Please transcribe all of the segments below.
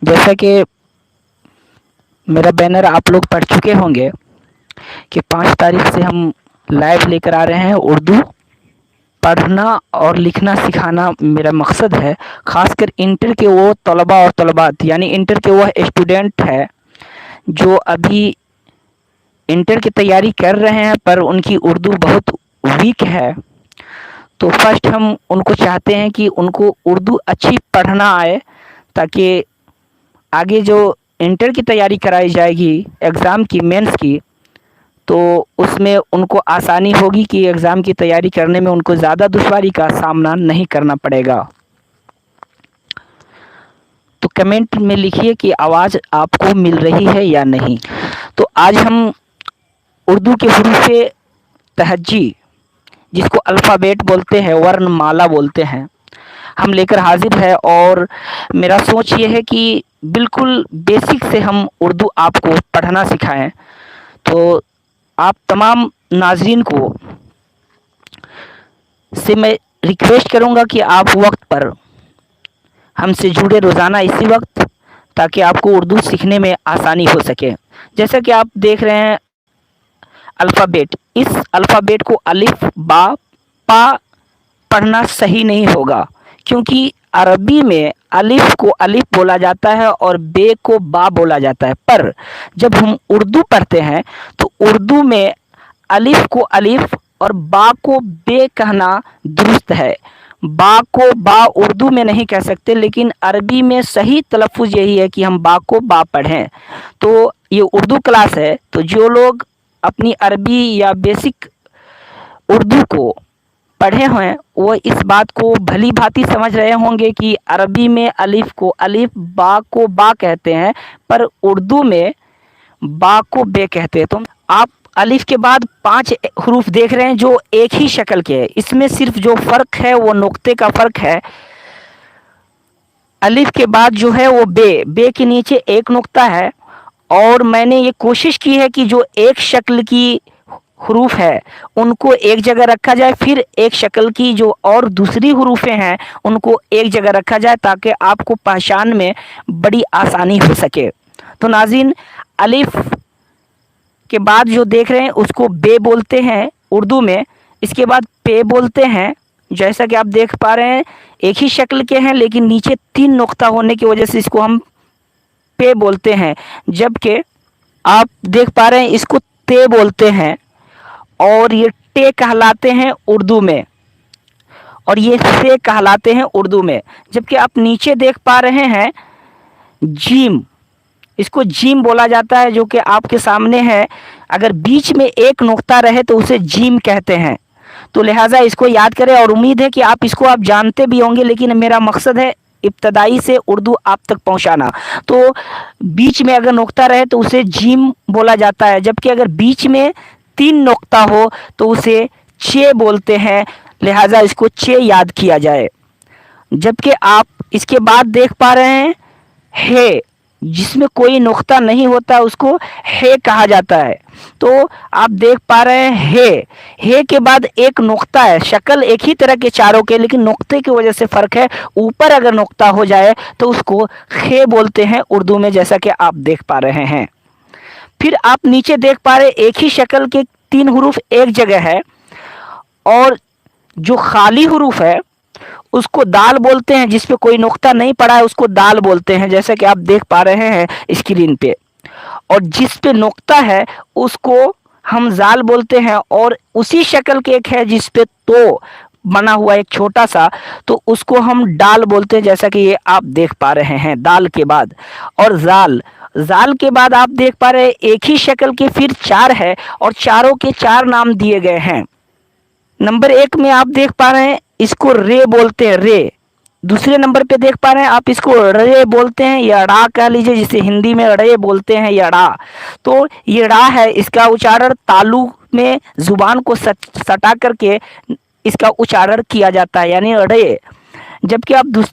जैसा कि मेरा बैनर आप लोग पढ़ चुके होंगे कि 5 तारीख से हम लाइव लेकर आ रहे हैं उर्दू पढ़ना और लिखना सिखाना मेरा मकसद है। ख़ासकर इंटर के वो तलबा और तलबात यानी इंटर के वह स्टूडेंट है जो अभी इंटर की तैयारी कर रहे हैं पर उनकी उर्दू बहुत वीक है। तो फर्स्ट हम उनको चाहते हैं कि उनको उर्दू अच्छी पढ़ना आए, ताकि आगे जो इंटर की तैयारी कराई जाएगी एग्ज़ाम की, मेंस की, तो उसमें उनको आसानी होगी कि एग्ज़ाम की तैयारी करने में उनको ज़्यादा दुश्वारी का सामना नहीं करना पड़ेगा। तो कमेंट में लिखिए कि आवाज़ आपको मिल रही है या नहीं। तो आज हम उर्दू के हुरूफ़ तहज्जी, जिसको अल्फ़ाबेट बोलते हैं, वर्णमाला बोलते हैं, हम लेकर हाजिर है। और मेरा सोच ये है कि बिल्कुल बेसिक से हम उर्दू आपको पढ़ना सिखाएं। तो आप तमाम नाज़रीन को से मैं रिक्वेस्ट करूंगा कि आप वक्त पर हमसे जुड़े रोज़ाना इसी वक्त, ताकि आपको उर्दू सीखने में आसानी हो सके। जैसा कि आप देख रहे हैं अल्फ़ाबेट, इस अल्फ़ाबेट को अलिफ बा पा पढ़ना सही नहीं होगा, क्योंकि अरबी में अलिफ को अलिफ बोला जाता है और बे को बा बोला जाता है। पर जब हम उर्दू पढ़ते हैं तो उर्दू में अलिफ को अलिफ और बा को बे कहना दुरुस्त है। बा को बा उर्दू में नहीं कह सकते, लेकिन अरबी में सही तलफ़ुज़ यही है कि हम बा को बा पढ़ें। तो ये उर्दू क्लास है, तो जो लोग अपनी अरबी या बेसिक उर्दू को पढ़े हैं वो इस बात को भली भांति समझ रहे होंगे कि अरबी में अलिफ को अलिफ, बा को बा कहते हैं, पर उर्दू में बा को बे कहते हैं। तो आप अलिफ के बाद 5 हरूफ देख रहे हैं जो एक ही शक्ल के हैं। इसमें सिर्फ जो फ़र्क है वो नुक्ते का फ़र्क है। अलिफ के बाद जो है वो बे, बे के नीचे एक नुक्ता है। और मैंने ये कोशिश की है कि जो एक शक्ल की हरूफ है उनको एक जगह रखा जाए, फिर एक शक्ल की जो और दूसरी हरूफें हैं उनको एक जगह रखा जाए, ताकि आपको पहचान में बड़ी आसानी हो सके। तो नाज़रीन, अलिफ के बाद जो देख रहे हैं उसको बे बोलते हैं उर्दू में। इसके बाद पे बोलते हैं। जैसा कि आप देख पा रहे हैं एक ही शक्ल के हैं, लेकिन नीचे 3 नुक्ता होने की वजह से इसको हम पे बोलते हैं। जबकि आप देख पा रहे हैं इसको ते बोलते हैं, और ये टे कहलाते हैं उर्दू में, और ये से कहलाते हैं उर्दू में। जबकि आप नीचे देख पा रहे हैं जीम, इसको जीम बोला जाता है, जो कि आपके सामने है। अगर बीच में एक नुक्ता रहे तो उसे जीम कहते हैं। तो लिहाजा इसको याद करें, और उम्मीद है कि आप इसको आप जानते भी होंगे, लेकिन मेरा मकसद है इब्तदाई से उर्दू आप तक पहुंचाना। तो बीच में अगर नुक्ता रहे तो उसे जीम बोला जाता है, जबकि अगर बीच में 3 नुक्ता हो तो उसे चे बोलते हैं। लिहाजा इसको चे याद किया जाए। जबकि आप इसके बाद देख पा रहे हैं है, जिसमें कोई नुक्ता नहीं होता उसको है कहा जाता है। तो आप देख पा रहे हैं है के बाद एक नुक्ता है। शक्ल एक ही तरह के चारों के, लेकिन नुक्ते की वजह से फ़र्क है। ऊपर अगर नुक्ता हो जाए तो उसको खे बोलते हैं उर्दू में, जैसा कि आप देख पा रहे हैं। फिर आप नीचे देख पा रहे एक ही शक्ल के 3 हरूफ एक जगह है, और जो खाली हरूफ है उसको दाल बोलते हैं। जिस पे कोई नुक्ता नहीं पड़ा है उसको दाल बोलते हैं, जैसा कि आप देख पा रहे हैं स्क्रीन पे। और जिस पे नुक्ता है उसको हम जाल बोलते हैं। और उसी शक्ल के एक है जिस पे तो बना हुआ एक छोटा सा, तो उसको हम डाल बोलते हैं, जैसा कि ये आप देख पा रहे हैं दाल के बाद। और जाल, जाल के बाद आप देख पा रहे हैं एक ही शक्ल के फिर 4 है, और चारों के 4 नाम दिए गए हैं। नंबर 1 में आप देख पा रहे हैं इसको रे बोलते हैं, रे। दूसरे नंबर पे देख पा रहे हैं आप इसको रे बोलते हैं, या ड़ा कह लीजिए, जिसे हिंदी में रे बोलते हैं, या ड़ा। तो ये ड़ा है, इसका उच्चारण तालु में जुबान को सटा करके इसका उच्चारण किया जाता है, यानी रे। जबकि आप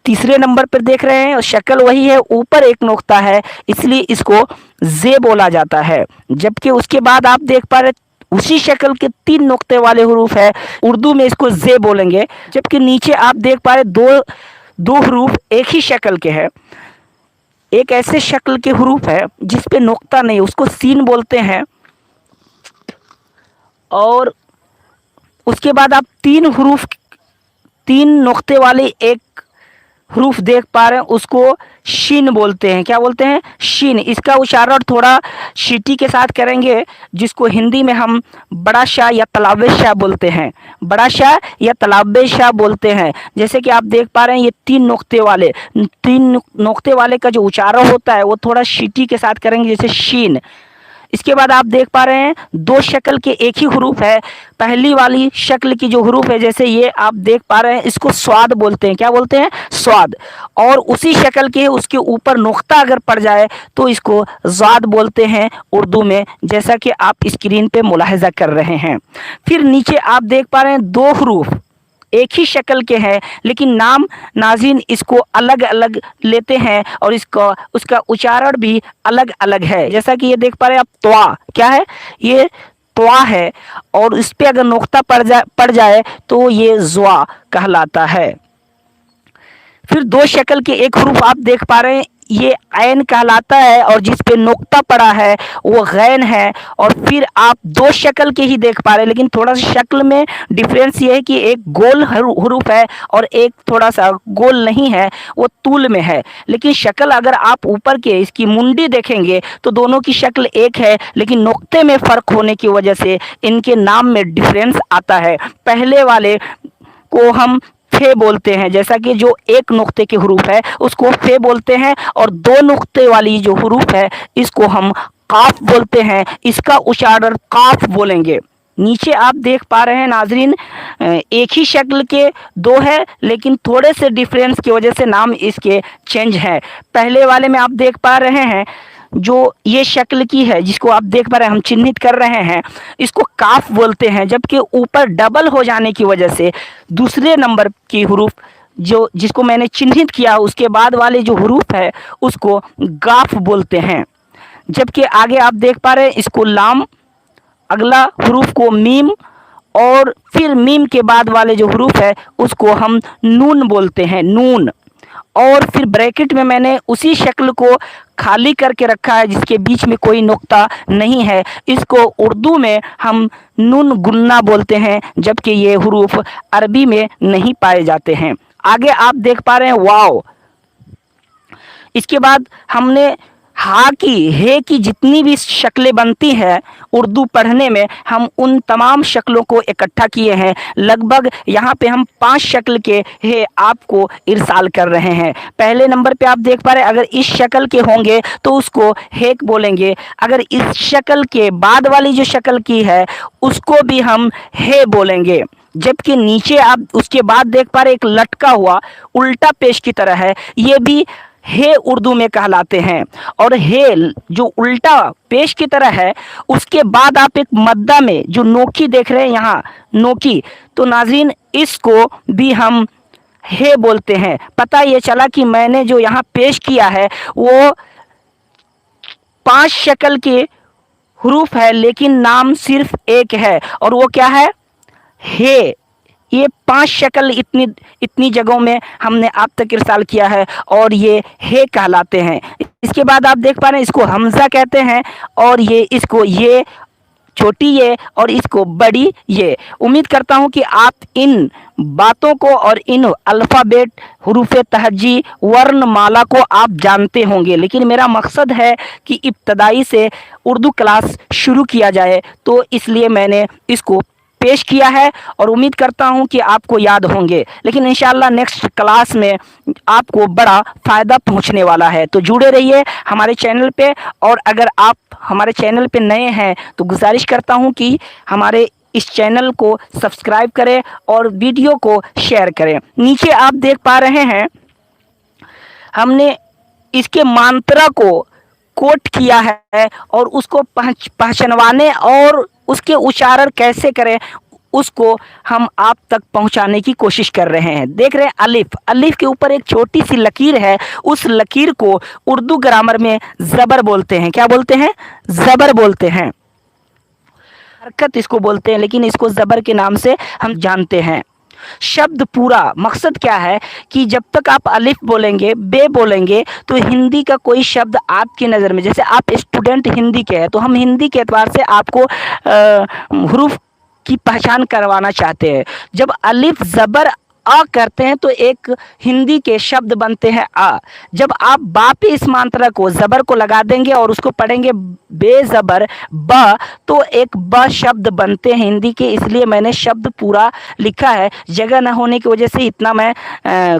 तीसरे नंबर पर देख रहे हैं शक्ल वही है, ऊपर एक नुक्ता है, इसलिए इसको जे बोला जाता है। जबकि उसके बाद आप देख पा रहे उसी शक्ल के 3 नुक्ते वाले हरूफ है, उर्दू में इसको जे बोलेंगे। जबकि नीचे आप देख पा रहे दो हरूफ एक ही शक्ल के हैं, एक ऐसे शक्ल के हरूफ है जिस पे नुक्ता नहीं, उसको सीन बोलते हैं। और उसके बाद आप तीन नुक्ते वाले एक हरूफ देख पा रहे हैं, उसको शीन बोलते हैं। क्या बोलते हैं? शीन। इसका उच्चारण थोड़ा शीटी के साथ करेंगे, जिसको हिंदी में हम बड़ा शाह या तलाबे शाह बोलते हैं। बड़ा शाह या तलाबे शाह बोलते हैं। जैसे कि आप देख पा रहे हैं, ये तीन नुक्ते वाले का जो उच्चारण होता है वो थोड़ा शीटी के साथ करेंगे, जैसे शीन। इसके बाद आप देख पा रहे हैं दो शक्ल के एक ही हरूफ है। पहली वाली शक्ल की जो हरूफ है, जैसे ये आप देख पा रहे हैं, इसको स्वाद बोलते हैं। क्या बोलते हैं? स्वाद। और उसी शक्ल के उसके ऊपर नुक्ता अगर पड़ जाए तो इसको ज़ाद बोलते हैं उर्दू में, जैसा कि आप स्क्रीन पे मुलाहिजा कर रहे हैं। फिर नीचे आप देख पा रहे हैं दो हरूफ एक ही शक्ल के हैं, लेकिन नाम नाज़रीन इसको अलग अलग लेते हैं और उसका उच्चारण भी अलग अलग है। जैसा कि ये देख पा रहे हैं आप, त्वा। क्या है? ये त्वा है। और इस पे अगर नुक्ता पड़ जाए तो ये ज़्वा कहलाता है। फिर दो शक्ल के एक हरूफ आप देख पा रहे हैं, ये ऐन कहलाता है, और जिस पे नुक्ता पड़ा है वो गैन है। और फिर आप दो शक्ल के ही देख पा रहे हैं, लेकिन थोड़ा सा शक्ल में डिफरेंस ये है कि एक गोल हरूफ है और एक थोड़ा सा गोल नहीं है, वो तूल में है। लेकिन शक्ल अगर आप ऊपर के इसकी मुंडी देखेंगे तो दोनों की शक्ल एक है, लेकिन नुक्ते में फ़र्क होने की वजह से इनके नाम में डिफरेंस आता है। पहले वाले को हम फे बोलते हैं, जैसा कि जो एक नुक्ते के हरूफ है उसको फे बोलते हैं, और दो नुक्ते वाली जो हरूफ है इसको हम काफ बोलते हैं। इसका उच्चारण काफ बोलेंगे। नीचे आप देख पा रहे हैं नाजरीन, एक ही शक्ल के दो है, लेकिन थोड़े से डिफरेंस की वजह से नाम इसके चेंज है। पहले वाले में आप देख पा रहे हैं जो ये शक्ल की है, जिसको आप देख पा रहे हैं, हम चिन्हित कर रहे हैं, इसको काफ बोलते हैं। जबकि ऊपर डबल हो जाने की वजह से दूसरे नंबर की हरूफ जिसको मैंने चिन्हित किया, उसके बाद वाले जो हरूफ है उसको गाफ बोलते हैं। जबकि आगे आप देख पा रहे हैं इसको लाम, अगला हरूफ को मीम, और फिर मीम के बाद वाले जो हरूफ है उसको हम नून बोलते हैं, नून। और फिर ब्रैकेट में मैंने उसी शक्ल को खाली करके रखा है जिसके बीच में कोई नुक्ता नहीं है, इसको उर्दू में हम नून गुन्ना बोलते हैं, जबकि ये हरूफ अरबी में नहीं पाए जाते हैं। आगे आप देख पा रहे हैं वाव। इसके बाद हमने हा की, हे की जितनी भी शक्लें बनती हैं उर्दू पढ़ने में, हम उन तमाम शक्लों को इकट्ठा किए हैं। लगभग यहाँ पे हम 5 शक्ल के हे आपको इरसाल कर रहे हैं। पहले नंबर पे आप देख पा रहे हैं, अगर इस शक्ल के होंगे तो उसको हेक बोलेंगे। अगर इस शक्ल के बाद वाली जो शक्ल की है उसको भी हम हे बोलेंगे। जबकि नीचे आप उसके बाद देख पा रहे एक लटका हुआ उल्टा पेश की तरह है, ये भी हे उर्दू में कहलाते हैं। और हे जो उल्टा पेश की तरह है, उसके बाद आप एक मद्दा में जो नोकी देख रहे हैं यहाँ, नोकी, तो नाज़रीन इसको भी हम हे बोलते हैं। पता ये चला कि मैंने जो यहाँ पेश किया है वो 5 शक्ल के हरूफ है, लेकिन नाम सिर्फ एक है, और वो क्या है? हे। ये 5 शक्ल इतनी जगहों में हमने आप तक इरसाल किया है और ये हे कहलाते हैं। इसके बाद आप देख पा रहे हैं इसको हमज़ा कहते हैं, और इसको ये छोटी ये और इसको बड़ी ये। उम्मीद करता हूँ कि आप इन बातों को और इन अल्फ़ाबेट, हरूफ तहजी, वर्णमाला को आप जानते होंगे, लेकिन मेरा मकसद है कि इब्तदाई से उर्दू क्लास शुरू किया जाए, तो इसलिए मैंने इसको पेश किया है, और उम्मीद करता हूं कि आपको याद होंगे। लेकिन इंशाल्लाह नेक्स्ट क्लास में आपको बड़ा फ़ायदा पहुंचने वाला है। तो जुड़े रहिए हमारे चैनल पे, और अगर आप हमारे चैनल पे नए हैं तो गुजारिश करता हूं कि हमारे इस चैनल को सब्सक्राइब करें और वीडियो को शेयर करें। नीचे आप देख पा रहे हैं हमने इसके मात्रा को कोट किया है, और उसको पहचानवाने और उसके उच्चारण कैसे करें उसको हम आप तक पहुंचाने की कोशिश कर रहे हैं। देख रहे हैं अलिफ, अलिफ के ऊपर एक छोटी सी लकीर है, उस लकीर को उर्दू ग्रामर में ज़बर बोलते हैं। क्या बोलते हैं? ज़बर बोलते हैं। हरकत इसको बोलते हैं, लेकिन इसको ज़बर के नाम से हम जानते हैं। शब्द पूरा मकसद क्या है कि जब तक आप अलिफ बोलेंगे, बे बोलेंगे, तो हिंदी का कोई शब्द आपकी नज़र में, जैसे आप स्टूडेंट हिंदी के हैं तो हम हिंदी के एतबार से आपको हरूफ की पहचान करवाना चाहते हैं। जब अलिफ ज़बर अ करते हैं तो एक हिंदी के शब्द बनते हैं अ। जब आप बा पे इस मात्रा को ज़बर को लगा देंगे और उसको पढ़ेंगे बे ज़बर ब, तो एक ब शब्द बनते हैं हिंदी के। इसलिए मैंने शब्द पूरा लिखा है, जगह न होने की वजह से इतना मैं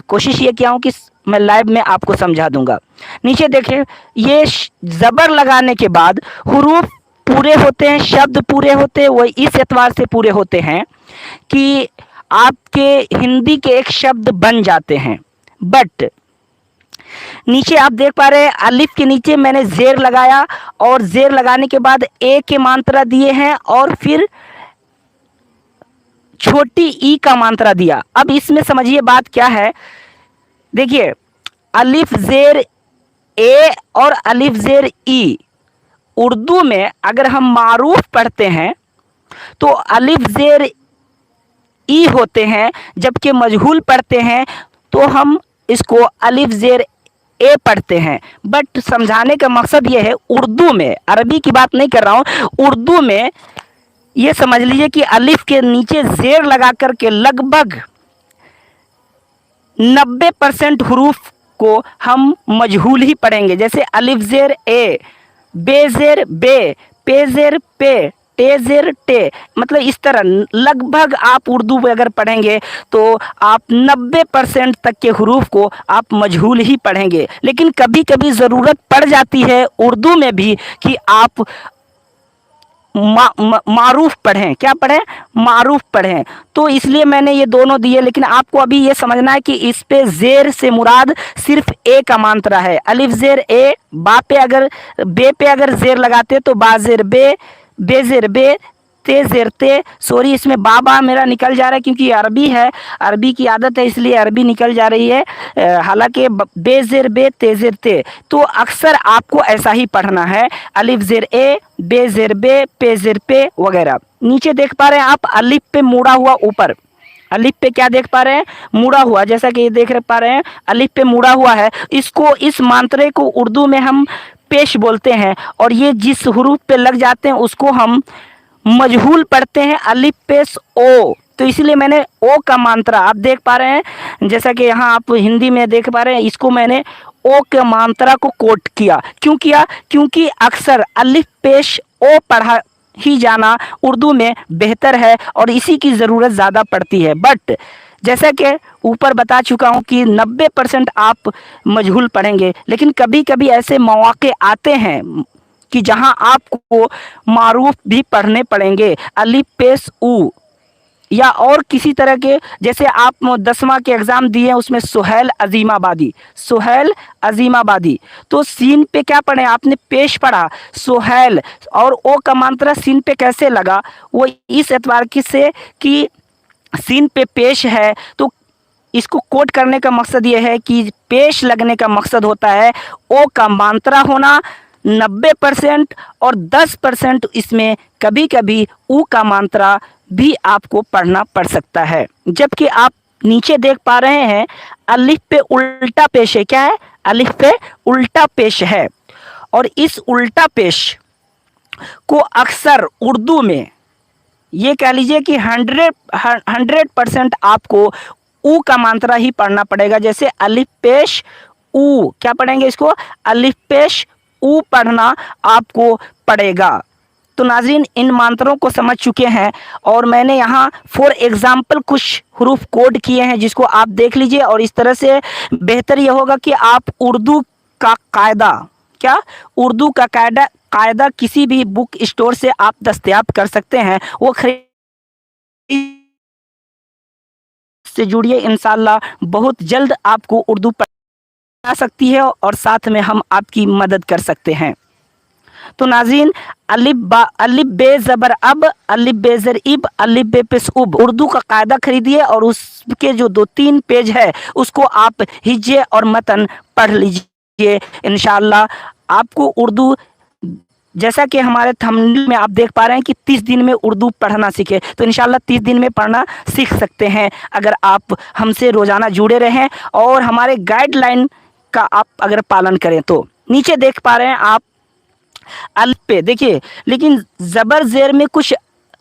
कोशिश ये किया हूँ कि मैं लाइव में आपको समझा दूंगा। नीचे देखिए, ये ज़बर लगाने के बाद हुरूफ पूरे होते हैं, शब्द पूरे होते हैं। वो इस एतबार से पूरे होते हैं कि आपके हिंदी के एक शब्द बन जाते हैं। बट नीचे आप देख पा रहे हैं अलिफ के नीचे मैंने जेर लगाया और जेर लगाने के बाद ए के मात्रा दिए हैं और फिर छोटी ई का मात्रा दिया। अब इसमें समझिए बात क्या है। देखिए, अलिफ जेर ए और अलिफ जेर ई, उर्दू में अगर हम मारूफ पढ़ते हैं तो अलिफ जेर ई होते हैं, जबकि मजहूल पढ़ते हैं तो हम इसको अलिफ जेर ए पढ़ते हैं। बट समझाने का मकसद ये है, उर्दू में, अरबी की बात नहीं कर रहा हूँ, उर्दू में ये समझ लीजिए कि अलिफ के नीचे जेर लगा करके लगभग 90% हरूफ को हम मजहूल ही पढ़ेंगे। जैसे अलिफ जेर ए, बे जेर बे, पे जेर पे, टे जेर टे, मतलब इस तरह लगभग आप उर्दू में अगर पढ़ेंगे तो आप 90% तक के हरूफ को आप मजहूल ही पढ़ेंगे। लेकिन कभी कभी ज़रूरत पड़ जाती है उर्दू में भी कि आप मारूफ पढ़ें। क्या पढ़ें? मारूफ पढ़ें। तो इसलिए मैंने ये दोनों दिए। लेकिन आपको अभी ये समझना है कि इस पे जेर से मुराद सिर्फ ए का मात्रा है। अलिफ जेर ए, बा पे अगर, बे पे अगर जेर लगाते तो बा जेर बे, बे जेर बे, ते जेर ते। सॉरी, इसमें बाबा मेरा निकल जा रहा है क्योंकि अरबी है, अरबी की आदत है इसलिए अरबी निकल जा रही है। हालांकि बे जेर बे, ते जेर ते, तो अक्सर आपको ऐसा ही पढ़ना है, अलिफ जेर ए, बे जेर बे, पे जेर पे वगैरह। नीचे देख पा रहे हैं आप अलिफ पे मुड़ा हुआ, ऊपर अलिफ पे क्या देख पा रहे हैं? मुड़ा हुआ। जैसा कि ये देख पा रहे हैं अलिफ पे मुड़ा हुआ है। इसको, इस मात्रे को उर्दू में हम पेश बोलते हैं और ये जिस हरूफ पे लग जाते हैं उसको हम मजहूल पढ़ते हैं, अलिफ पेश ओ। तो इसलिए मैंने ओ का मात्रा आप देख पा रहे हैं, जैसा कि यहाँ आप हिंदी में देख पा रहे हैं, इसको मैंने ओ के मात्रा को कोट किया। क्यों किया? क्योंकि अक्सर अलिफ पेश ओ पढ़ा ही जाना उर्दू में बेहतर है और इसी की ज़रूरत ज़्यादा पड़ती है। बट जैसा कि ऊपर बता चुका हूँ कि 90% आप मजहूल पढ़ेंगे, लेकिन कभी कभी ऐसे मौके आते हैं कि जहां आपको मारूफ भी पढ़ने पड़ेंगे, अलिफ पेश ऊ, या और किसी तरह के, जैसे आप 10वां के एग्ज़ाम दिए हैं उसमें सुहेल अजीमाबादी, सुहेल अजीमाबादी, तो सीन पे क्या पढ़े आपने? पेश पढ़ा सुहेल, और ओ का मात्रा सीन पे कैसे लगा? वो इस एतबार की से कि सीन पे पेश है, तो इसको कोट करने का मकसद ये है कि पेश लगने का मकसद होता है ओ का मात्रा होना 90% और 10% इसमें कभी कभी ऊ का मात्रा भी आपको पढ़ना पड़ सकता है। जबकि आप नीचे देख पा रहे हैं अलिफ पे उल्टा पेश है। क्या है? अलिफ पे उल्टा पेश है और इस उल्टा पेश को अक्सर उर्दू में ये कह लीजिए कि 100% आपको ऊ का मात्रा ही पढ़ना पड़ेगा। जैसे अलिफ पेश ऊ, क्या पढ़ेंगे इसको? अलिफ पेश ऊ पढ़ना आपको पड़ेगा। तो नाज़रीन, इन मात्रों को समझ चुके हैं और मैंने यहाँ फॉर एग्जाम्पल कुछ हरूफ कोड किए हैं जिसको आप देख लीजिए। और इस तरह से बेहतर यह होगा कि आप उर्दू का कायदा, क्या उर्दू का कायदा किसी भी बुक स्टोर से आप दस्तयाब कर सकते हैं। वो खरीद से जुड़िए, इंशाल्लाह बहुत जल्द आपको उर्दू आ सकती है और साथ में हम आपकी मदद कर सकते हैं। तो नाज़रीन, अलिफ बे ज़बर अब, अलिफ बे ज़र इब, अलिफ बे पेश उब, उर्दू का कायदा खरीदिए और उसके जो 2-3 पेज है उसको आप हिज्जे और मतन पढ़ लीजिए। इंशाअल्लाह आपको उर्दू जैसा कि हमारे थंबनेल में आप देख पा रहे हैं कि 30 दिन में उर्दू पढ़ना सीखे, तो इंशाल्लाह 30 दिन में पढ़ना सीख सकते हैं अगर आप हमसे रोज़ाना जुड़े रहें और हमारे गाइडलाइन का आप अगर पालन करें। तो नीचे देख पा रहे हैं आप अलिफ पे देखिए, लेकिन ज़बर ज़ेर में कुछ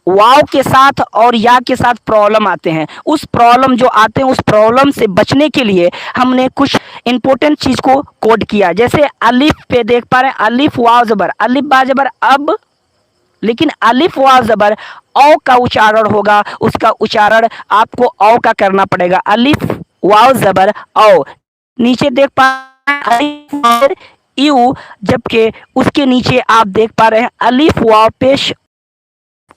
वाव के साथ और या के साथ प्रॉब्लम आते हैं। उस प्रॉब्लम जो आते हैं, उस प्रॉब्लम से बचने के लिए हमने कुछ इंपॉर्टेंट चीज़ को कोड किया। जैसे अलिफ पे देख पा रहे हैं, अलिफ वाव ज़बर, अलिफ बा ज़बर अब, लेकिन अलिफ वाव ज़बर औ का उच्चारण होगा, उसका उच्चारण आपको औ का करना पड़ेगा। अलिफ वाव ज़बर औ। नीचे देख पा रहे हैं अलिफ वाव यू, जबकि उसके नीचे आप देख पा रहे हैं अलिफ वाव पेश।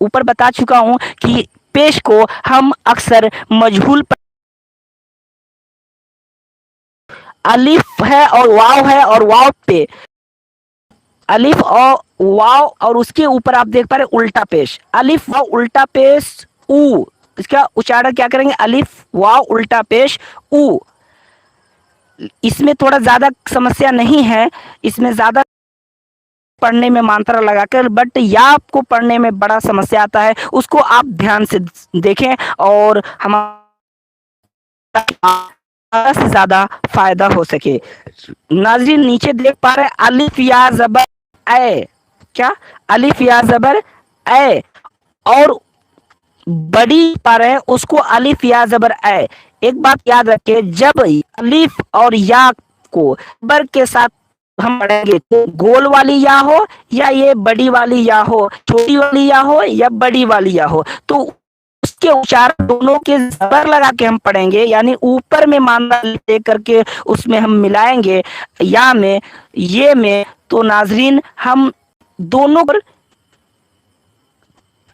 ऊपर बता चुका हूं कि पेश को हम अक्सर मजहूल पर, अलिफ है और वाव है और वाव पे अलिफ और वाव और उसके ऊपर आप देख पा रहे उल्टा पेश, अलिफ वाव उल्टा पेश ऊ। इसका उच्चारण क्या करेंगे? अलिफ वाव उल्टा पेश ऊ। इसमें थोड़ा ज्यादा समस्या नहीं है, इसमें ज्यादा पढ़ने में मात्रा लगाकर, बट या आपको पढ़ने में बड़ा समस्या आता है, उसको आप ध्यान से देखें और हमारा से ज्यादा फायदा हो सके। नाज़रीन नीचे देख पा रहे हैं अलिफ या ज़बर ए, क्या अलिफ या ज़बर ए, और बड़ी पा रहे हैं उसको अलिफ या ज़बर ए। एक बात याद रखें, जब अलिफ और या को बर के साथ हम पढ़ेंगे तो गोल वाली या हो या ये बड़ी वाली या हो, छोटी वाली या हो या बड़ी वाली या हो, तो उसके उच्चारण दोनों के ज़बर लगा के हम पढ़ेंगे, यानी ऊपर में मात्रा ले करके उसमें हम मिलाएंगे या में ये में, तो नाजरीन हम दोनों पर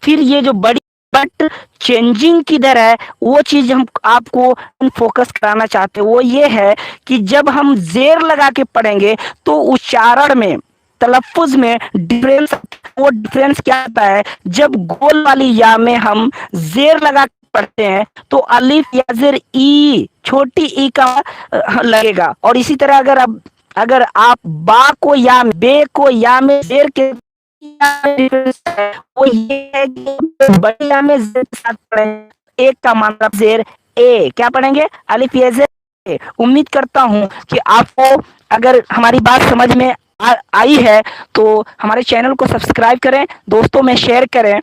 फिर ये जो बड़ी बट चेंजिंग किधर है, वो चीज हम आपको फोकस कराना चाहते हैं। वो ये है कि जब हम जेर लगा के पढ़ेंगे तो उच्चारण में, तलफ्फुज में डिफरेंस, वो डिफरेंस क्या आता है? जब गोल वाली या में हम जेर लगा के पढ़ते हैं तो अलिफ या जेर ई, छोटी ई का लगेगा। और इसी तरह अगर आप बा को या बे को या में जेर के, वो ये है कि बढ़िया में जेर के साथ पढ़ेंगे। एक का मतलब जेर ए, क्या पढ़ेंगे? अलिफ ये जेर ए। उम्मीद करता हूं कि आपको अगर हमारी बात समझ में आई है तो हमारे चैनल को सब्सक्राइब करें, दोस्तों में शेयर करें।